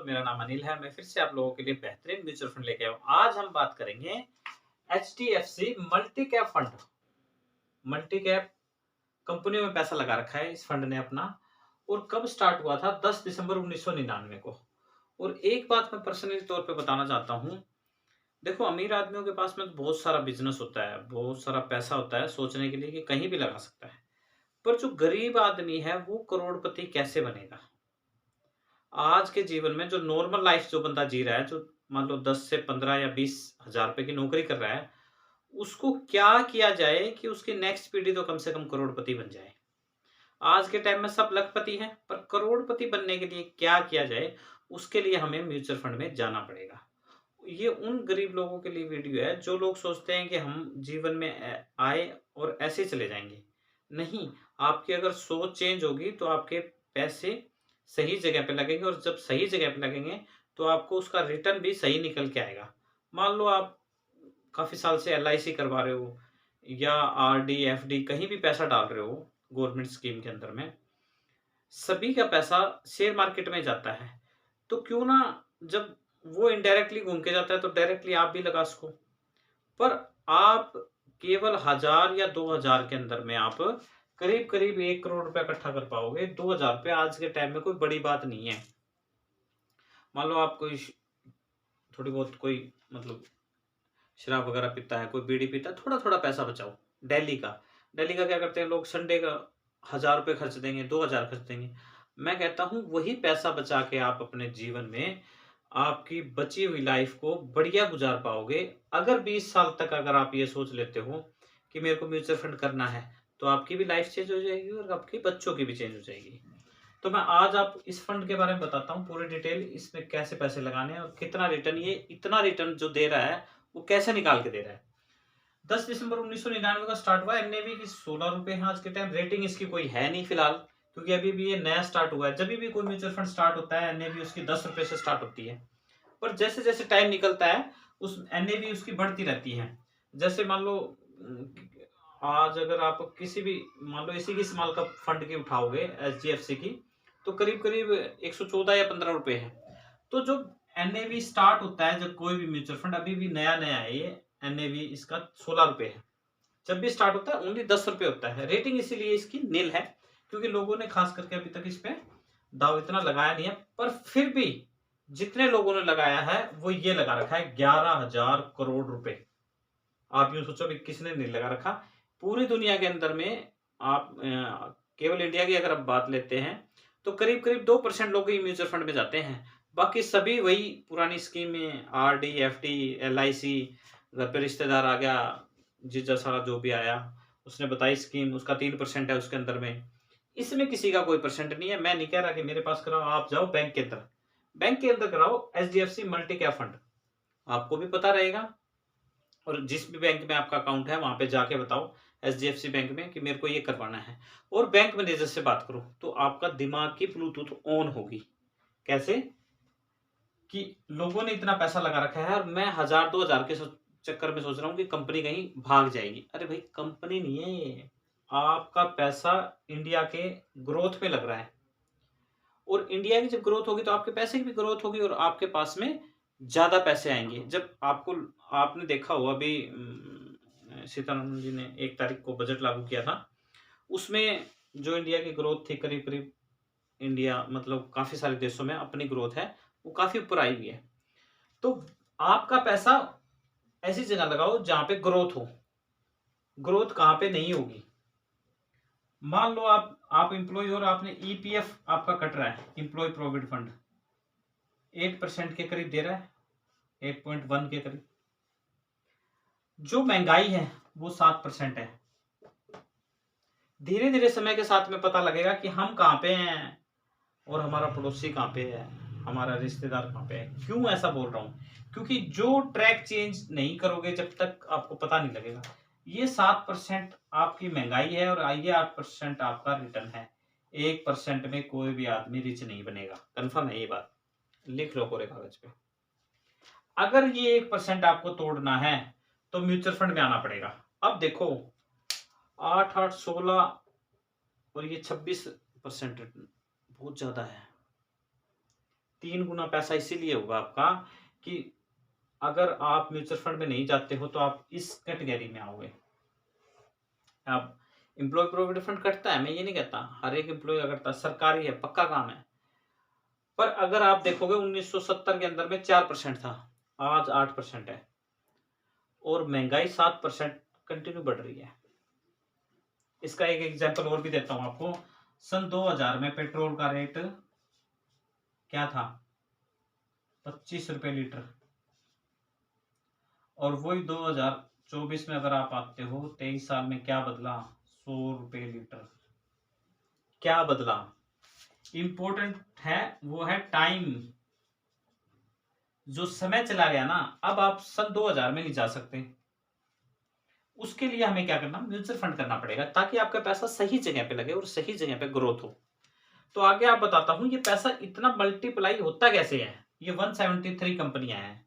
मेरा नाम अनिल है। मैं फिर से आप लोगों के लिए बेहतरीन म्यूचुअल फंड लेके आया हूँ। आज हम बात करेंगे HDFC multi cap fund. Multi cap कंपनियों में पैसा लगा रखा है इस फंड ने अपना। और कब स्टार्ट हुआ था? 10 दिसंबर 1999 को। और एक बात मैं पर्सनली तौर पे बताना चाहता हूँ। देखो, अमीर आदमियों के पास में तो बहुत सारा बिजनेस होता है, बहुत सारा पैसा होता है सोचने के लिए कि कहीं भी लगा सकता है। पर जो गरीब आदमी है वो करोड़पति कैसे बनेगा? आज के जीवन में जो नॉर्मल लाइफ जो बंदा जी रहा है, जो मान लो 10 से 15 या 20 हजार रुपए की नौकरी कर रहा है, उसको क्या किया जाए कि उसकी नेक्स्ट पीढ़ी तो कम से कम करोड़पति बन जाए। आज के टाइम में सब लखपति हैं, पर करोड़पति बनने के लिए क्या किया जाए, उसके लिए हमें म्यूचुअल फंड में जाना पड़ेगा। ये उन गरीब लोगों के लिए वीडियो है जो लोग सोचते हैं कि हम जीवन में आए और ऐसे ही चले जाएंगे। नहीं, आपकी अगर सोच चेंज होगी तो आपके पैसे सही जगह पे लगेंगे, और जब सही जगह पे लगेंगे तो आपको उसका रिटर्न भी सही निकल के आएगा। मान लो आप काफी साल से एलआईसी करवा रहे हो या आरडी एफडी कहीं भी पैसा डाल रहे हो गवर्नमेंट स्कीम के अंदर में, सभी का पैसा शेयर मार्केट में जाता है। तो क्यों ना, जब वो इनडायरेक्टली घूम के जाता है तो डायरेक्टली आप भी लगा सको। पर आप केवल 1000 या 2000 के अंदर में आप करीब करीब 1 करोड़ रुपया इकट्ठा कर पाओगे। 2000 रुपये आज के टाइम में कोई बड़ी बात नहीं है। मान लो आप कोई थोड़ी बहुत कोई मतलब शराब वगैरह पीता है, कोई बीड़ी पीता है, थोड़ा थोड़ा पैसा बचाओ। दिल्ली का क्या करते हैं लोग? संडे का 1000 रुपये खर्च देंगे, 2000 खर्च देंगे। मैं कहता हूँ वही पैसा बचा के आप अपने जीवन में आपकी बची हुई लाइफ को बढ़िया गुजार पाओगे। अगर 20 साल तक अगर आप ये सोच लेते हो कि मेरे को म्यूचुअल फंड करना है, तो आपकी भी लाइफ चेंज हो जाएगी और आपके बच्चों की भी चेंज हो जाएगी। तो मैं आज आप इस फंड के बारे में बताता हूँ पूरी डिटेल, इसमें कैसे पैसे लगाने हैं और कितना रिटर्न, ये इतना रिटर्न जो दे रहा है वो कैसे निकाल के दे रहा है। 10 दिसंबर 1999 का स्टार्ट हुआ। एनएवी की 16 रुपए है आज के टाइम। रेटिंग इसकी कोई है नहीं फिलहाल, क्योंकि अभी भी ये नया स्टार्ट हुआ है। जब भी कोई म्यूचुअल फंड स्टार्ट होता है, एनएवी उसकी 10 रुपए से स्टार्ट होती है। पर जैसे जैसे टाइम निकलता है उस एनएवी उसकी बढ़ती रहती है। जैसे मान लो आज अगर आप किसी भी मान लो इसी की स्मॉल कप फंड की उठाओगे एचडीएफसी की, तो करीब करीब 114 या 15 रुपए है। तो जो एनएवी स्टार्ट होता है, जब कोई भी म्यूचुअल फंड अभी भी नया नया है, ये एनएवी इसका 16 रुपए है। जब भी स्टार्ट होता है ओनली 10 रुपए होता है। रेटिंग इसीलिए इसकी नील है, क्योंकि लोगों ने खास करके अभी तक इस पे दाव इतना लगाया नहीं है। पर फिर भी जितने लोगों ने लगाया है वो ये लगा रखा है 11,000 करोड़ रुपए। आप यूं सोचो भी किसने नहीं लगा रखा पूरी दुनिया के अंदर में। आप केवल इंडिया की अगर आप बात लेते हैं तो करीब करीब 2% लोग ही म्यूचुअल फंड में जाते हैं। बाकी सभी वही पुरानी स्कीम में आरडी एफडी एलआईसी, घर पे रिश्तेदार आ गया, जीजा सारा जो भी आया उसने बताई स्कीम, उसका 3% है उसके अंदर में। इसमें किसी का कोई परसेंट नहीं है। मैं नहीं कह रहा कि मेरे पास कराओ, आप जाओ बैंक के अंदर, बैंक के अंदर कराओ एचडीएफसी मल्टी कैप फंड, आपको भी पता रहेगा। और जिस भी बैंक में आपका अकाउंट है वहां पे जाके बताओ एचडीएफसी बैंक में कि मेरे को ये करवाना है, और बैंक मैनेजर से बात करो, तो आपका दिमाग की ब्लूटूथ ऑन होगी। कैसे? कि लोगों ने इतना पैसा लगा रखा है और मैं 1000 2000 के चक्कर में सोच रहा हूँ कि कंपनी कहीं भाग जाएगी। अरे भाई, कंपनी नहीं है ये, आपका पैसा इंडिया के ग्रोथ पे लग रहा है। और इंडिया की जब ग्रोथ होगी तो आपके पैसे की भी ग्रोथ होगी और आपके पास में ज्यादा पैसे आएंगे। जब आपको, आपने देखा होगा अभी सीतारमण जी ने 1 तारीख को बजट लागू किया था, उसमें जो इंडिया की ग्रोथ थी करीब करीब, इंडिया मतलब काफी सारे देशों में अपनी ग्रोथ है वो काफी ऊपर आई हुई है। तो आपका पैसा ऐसी जगह लगाओ जहां पे ग्रोथ हो। ग्रोथ कहां पे नहीं होगी? मान लो आप एम्प्लॉय और आपने ईपीएफ आपका कट रहा है, एम्प्लॉय प्रोविडेंट फंड 8% के करीब दे रहा है, 8.1 के करीब। जो महंगाई है वो 7% है। धीरे धीरे समय के साथ में पता लगेगा कि हम कहाँ पे हैं और हमारा पड़ोसी कहाँ पे है, हमारा रिश्तेदार कहाँ पे है। क्यों ऐसा बोल रहा हूँ? क्योंकि जो ट्रैक चेंज नहीं करोगे जब तक आपको पता नहीं लगेगा। ये 7% आपकी महंगाई है और ये 8% आपका रिटर्न है। 1% में कोई भी आदमी रिच नहीं बनेगा, कंफर्म है ये बात, लिख लो पूरे कागज पे। अगर ये 1% आपको तोड़ना है तो म्यूचुअल फंड में आना पड़ेगा। अब देखो, 8 8 16 और ये 26% रिटर्न बहुत ज्यादा है। 3 गुना पैसा इसीलिए होगा आपका कि अगर आप म्यूचुअल फंड में नहीं जाते हो तो आप इस कैटेगरी में आओगे। आप एम्प्लॉय प्रोविडेंट फंड कटता है, मैं ये नहीं कहता, हर एक एम्प्लॉय का करता है, सरकारी है, पक्का काम है। पर अगर आप देखोगे 1970 के अंदर में 4% था, आज 8% है और महंगाई 7% कंटिन्यू बढ़ रही है। इसका एक एग्जांपल और भी देता हूं आपको। सन 2000 में पेट्रोल का रेट क्या था? 25 रुपए लीटर। और वही 2024 में अगर आप आते हो 23 साल में, क्या बदला? 100 रुपए लीटर। क्या बदला? इंपॉर्टेंट है वो है टाइम। जो समय चला गया ना, अब आप सन 2000 में नहीं जा सकते। उसके लिए हमें क्या करना? म्यूचुअल फंड करना पड़ेगा, ताकि आपका पैसा सही जगह पे लगे और सही जगह पे ग्रोथ हो। तो आगे आप बताता हूं ये पैसा इतना मल्टीप्लाई होता कैसे है। ये 173 कंपनियां हैं,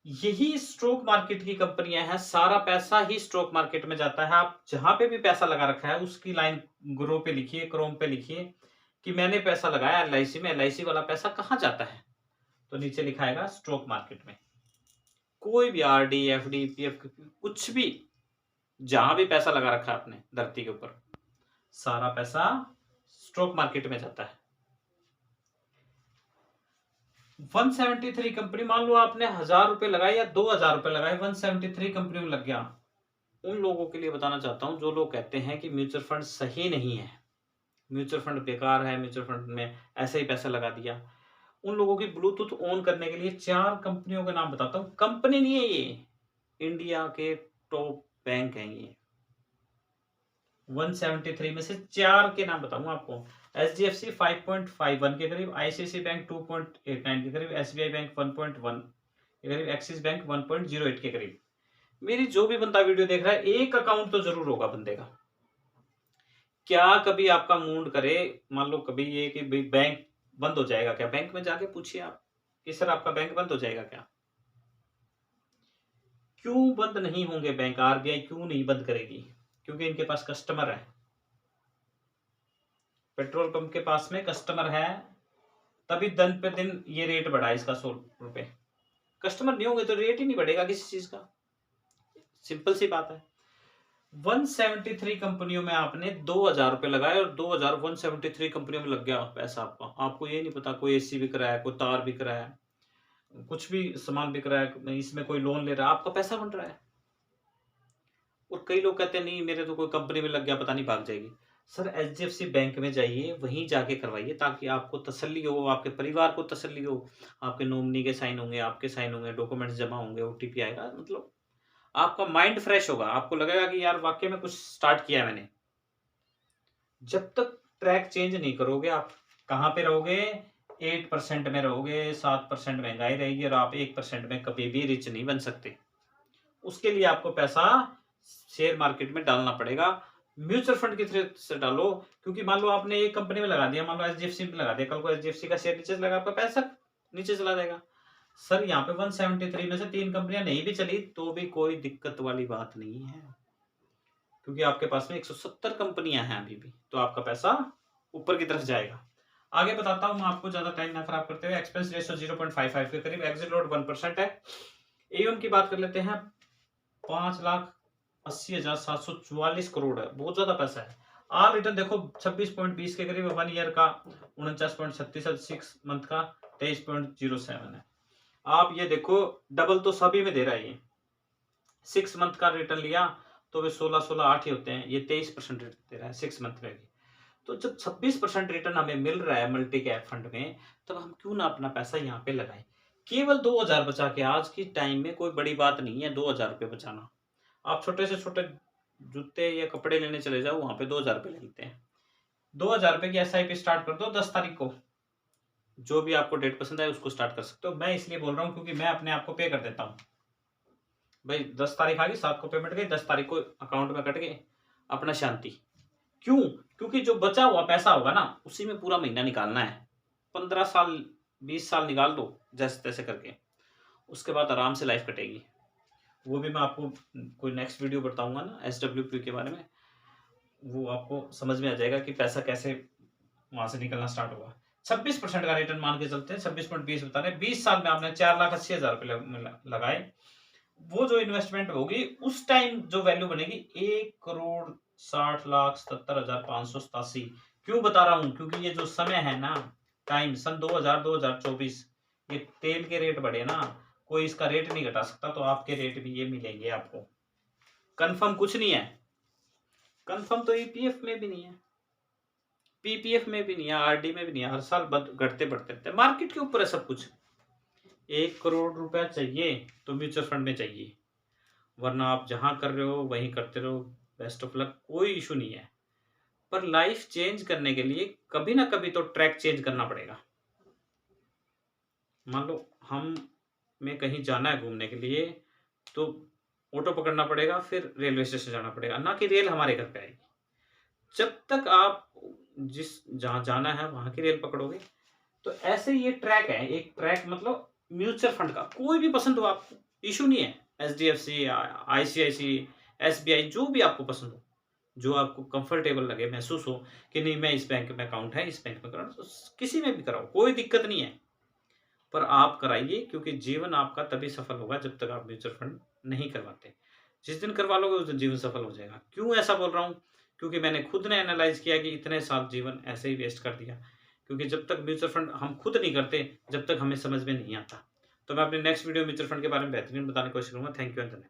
यही स्टॉक मार्केट की कंपनियां हैं, सारा पैसा ही स्टॉक मार्केट में जाता है। आप जहां पे भी पैसा लगा रखा है उसकी लाइन ग्रो पे लिखिए, क्रोम पे लिखिए कि मैंने पैसा लगाया एलआईसी में, एलआईसी वाला पैसा कहां जाता है? तो नीचे लिखाएगा स्टॉक मार्केट में। कोई भी आरडी, एफडी, पीएफ, कुछ भी, जहां भी पैसा लगा रखा है आपने धरती के ऊपर, सारा पैसा स्टॉक मार्केट में जाता है। 173 कंपनी, मान लो आपने 1000 रुपए लगाए या 2000 रुपए लगाए, 173 कंपनी में लग गया। उन लोगों के लिए बताना चाहता हूं जो लोग कहते हैं कि म्यूचुअल फंड सही नहीं है, म्यूचुअल फंड बेकार है, म्यूचुअल फंड में ऐसे ही पैसा लगा दिया। उन लोगों की ब्लूटूथ ऑन करने के लिए 4 कंपनियों के नाम बताता हूं। कंपनी नहीं है ये, इंडिया के टॉप बैंक हैं ये। 173 में से 4 के नाम बताऊंगा आपको। एचडीएफसी 5.51 के करीब, आईसीआईसी बैंक 2.89 के करीब, एसबीआई बैंक 1.1 के करीब, एक्सिस बैंक 1.08 के करीब। मेरी जो भी बंदा वीडियो देख रहा है, एक अकाउंट तो जरूर होगा बंदे का। क्या कभी आपका मूड करे, मान लो कभी ये कि बैंक बंद हो जाएगा क्या? बैंक में जाके पूछिए आप कि सर आपका बैंक बंद हो जाएगा क्या? क्यों बंद नहीं होंगे बैंक? आरबीआई क्यों नहीं बंद करेगी? क्योंकि इनके पास कस्टमर है। पेट्रोल पंप के पास में कस्टमर है, तभी दिन पे दिन ये रेट बढ़ा है इसका 100 रुपए। कस्टमर नहीं होंगे तो रेट ही नहीं बढ़ेगा किसी चीज का। सिंपल सी बात है। 173 कंपनियों में आपने 2000 रुपए लगाए और 2000 173 कंपनियों में लग गया पैसा आपका। आपको ये नहीं पता कोई एसी बिक रहा है, कोई तार बिक रहा है, कुछ भी सामान बिक रहा है, इसमें कोई लोन ले रहा है, आपका पैसा बन रहा है। और कई लोग कहते हैं नहीं मेरे तो कोई कंपनी में लग गया, पता नहीं भाग जाएगी। सर एचडीएफसी बैंक में जाइए, वहीं जाके करवाइए, ताकि आपको तसल्ली हो, आपके परिवार को तसल्ली हो। आपके नॉमिनी के साइन होंगे, आपके साइन होंगे, डॉक्यूमेंट्स जमा होंगे, ओटीपी आएगा, मतलब आपका माइंड फ्रेश होगा। आपको लगेगा कि यार वाकई में कुछ स्टार्ट किया है मैंने। जब तक ट्रैक चेंज नहीं करोगे, आप कहां पे रहोगे? 8% में रहोगे, 7% महंगाई रहेगी और आप 1% में कभी भी रिच नहीं बन सकते। उसके लिए आपको पैसा शेयर मार्केट में डालना पड़ेगा। म्यूचुअल फंड की तरह से डालो, क्योंकि मान लो आपने एक कंपनी में लगा दिया, मान लो एचडीएफसी में लगा दिया, कल को एचडीएफसी का शेयर नीचे लगा, आपका पैसा नीचे चला जाएगा। सर यहाँ पे 173 में से 3 कंपनियां नहीं भी चली तो भी कोई दिक्कत वाली बात नहीं है, क्योंकि आपके पास में 170 कंपनियां हैं अभी भी, तो आपका पैसा ऊपर की तरफ जाएगा। आगे बताता हूं मैं आपको, ज्यादा टाइम ना खराब करते हुए। एक्सपेंस रेशियो 0.55 के करीब, एग्जिट लोड 1% है। एयूएम की बात कर लेते हैं, 5,80,744 करोड़ है, बहुत ज्यादा पैसा है। आल रिटर्न देखो 26.20 के करीब, 1 ईयर का 49.36 है, 6 मंथ का 23.07 है। आप ये देखो डबल तो सभी में दे रहा है ये। 6 मंथ का रिटर्न लिया तो वे 16-8 ही होते हैं, ये 23% रिटर्न दे रहा है 6 मंथ में भी। तो जब 26% रिटर्न हमें मिल रहा है मल्टी कैप फंड में, तब हम क्यों ना अपना पैसा यहाँ पे लगाएं। केवल 2000 बचा के, आज की टाइम में कोई बड़ी बात नहीं है 2000 रुपये बचाना। आप छोटे से छोटे जूते या कपड़े लेने चले जाओ, वहां पे 2000 रुपये लगते हैं। 2000 रुपये की एसआईपी स्टार्ट कर दो 10 तारीख को, जो भी आपको डेट पसंद है उसको स्टार्ट कर सकते हो। मैं इसलिए बोल रहा हूँ क्योंकि मैं अपने आप को पे कर देता हूँ। भाई 10 तारीख आ गई, 7 को पेमेंट गई, 10 तारीख को अकाउंट में कट गए, अपना शांति। क्यों? क्योंकि जो बचा हुआ पैसा होगा ना, उसी में पूरा महीना निकालना है। 15 साल 20 साल निकाल दो जैसे तैसे करके, उसके बाद आराम से लाइफ कटेगी। वो भी मैं आपको कोई नेक्स्ट वीडियो बताऊंगा ना SWP के बारे में, वो आपको समझ में आ जाएगा कि पैसा कैसे वहां से निकलना स्टार्ट होगा। 26% का रिटर्न मान के चलते हैं, 26.20 बता रहे हैं। 20 साल में आपने 4,80,000 रुपये लगाए, वो जो इन्वेस्टमेंट होगी उस टाइम जो वैल्यू बनेगी 1,60,77,587। क्यों बता रहा हूं? क्योंकि ये जो समय है ना, टाइम सन 2024, ये तेल के रेट बढ़े ना, कोई इसका रेट नहीं घटा सकता, तो आपके रेट भी ये मिलेंगे आपको। कंफर्म कुछ नहीं है, कंफर्म तो ईपीएफ में भी नहीं है, पीपीएफ में भी नहीं है, आरडी में भी नहीं है। हर साल घटते बढ़ते रहते हैं, मार्केट के ऊपर है सब कुछ। 1 करोड़ रुपया चाहिए तो म्यूचुअल फंड में चाहिए, वरना आप जहां कर रहे हो वहीं करते रहो। बेस्ट ऑफ लक, कोई इशू नहीं है। पर लाइफ चेंज करने के लिए कभी ना कभी तो ट्रैक चेंज करना पड़ेगा। मान लो हम में कहीं जाना है घूमने के लिए, तो ऑटो पकड़ना पड़ेगा, फिर रेलवे स्टेशन जाना पड़ेगा, ना कि रेल हमारे घर पे आएगी। जब तक आप जहां जाना है वहां की रेल पकड़ोगे। तो ऐसे ये ट्रैक है, एक ट्रैक मतलब म्यूचुअल फंड का, कोई भी पसंद हो आपको, इशू नहीं है। HDFC, ICICI, SBI, जो भी आपको पसंद हो, जो आपको कंफर्टेबल लगे, महसूस हो कि नहीं मैं इस बैंक में अकाउंट है, इस बैंक में कराऊं, तो किसी में भी कराओ, कोई दिक्कत नहीं है। पर आप कराइए, क्योंकि जीवन आपका तभी सफल होगा जब तक आप म्यूचुअल फंड नहीं करवाते। जिस दिन करवा लोगे उस दिन जीवन सफल हो जाएगा। क्यों ऐसा बोल रहा हूँ? क्योंकि मैंने खुद ने एनालाइज किया कि इतने साल जीवन ऐसे ही वेस्ट कर दिया, क्योंकि जब तक म्यूचुअल फंड हम खुद नहीं करते, जब तक हमें समझ में नहीं आता। तो मैं अपने नेक्स्ट वीडियो म्यूचुअल फंड के बारे में बेहतरीन बताने की कोशिश करूंगा। थैंक यू एंड धन्यवाद।